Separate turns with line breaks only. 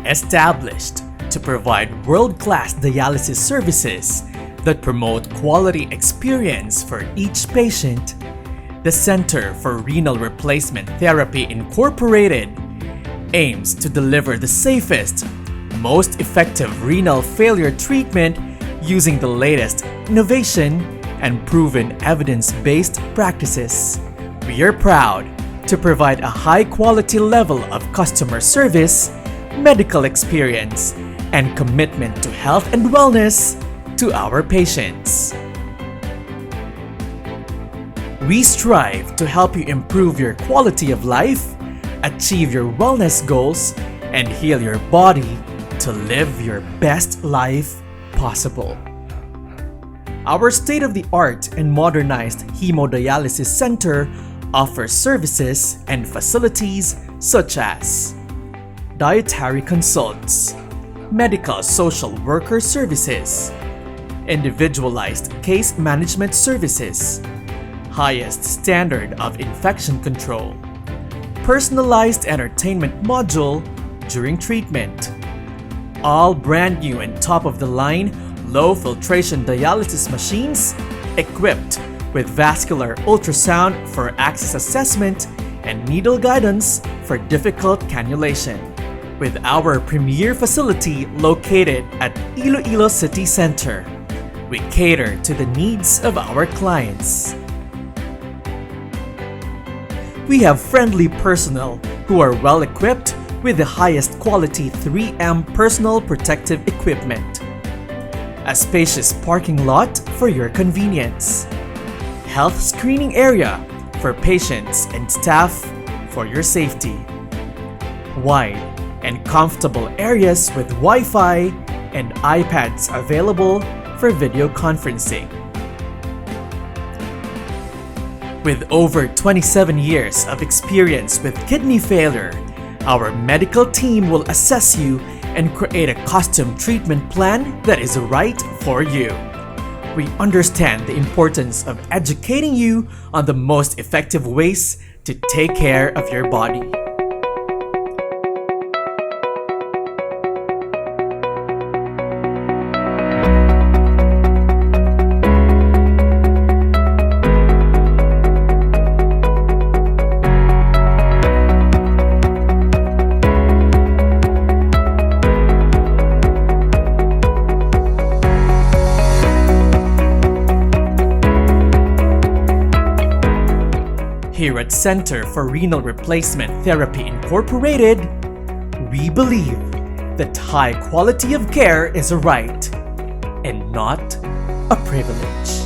Established to provide world-class dialysis services that promote quality experience for each patient, the Center for Renal Replacement Therapy Incorporated aims to deliver the safest, most effective renal failure treatment using the latest innovation and proven evidence-based practices. We are proud to provide a high-quality level of customer service, medical experience, and commitment to health and wellness to our patients. We strive to help you improve your quality of life, achieve your wellness goals, and heal your body to live your best life possible. Our state-of-the-art and modernized hemodialysis center offers services and facilities such as dietary consults, medical social worker services, individualized case management services, highest standard of infection control, personalized entertainment module during treatment, all brand new and top-of-the-line low filtration dialysis machines equipped with vascular ultrasound for access assessment and needle guidance for difficult cannulation. With our premier facility located at Iloilo City Center, we cater to the needs of our clients. We have friendly personnel who are well equipped with the highest quality 3M personal protective equipment, a spacious parking lot for your convenience, health screening area for patients and staff for your safety, wide and comfortable areas with Wi-Fi and iPads available for video conferencing. With over 27 years of experience with kidney failure, our medical team will assess you and create a custom treatment plan that is right for you. We understand the importance of educating you on the most effective ways to take care of your body. Here at Center for Renal Replacement Therapy Incorporated, we believe that high quality of care is a right and not a privilege.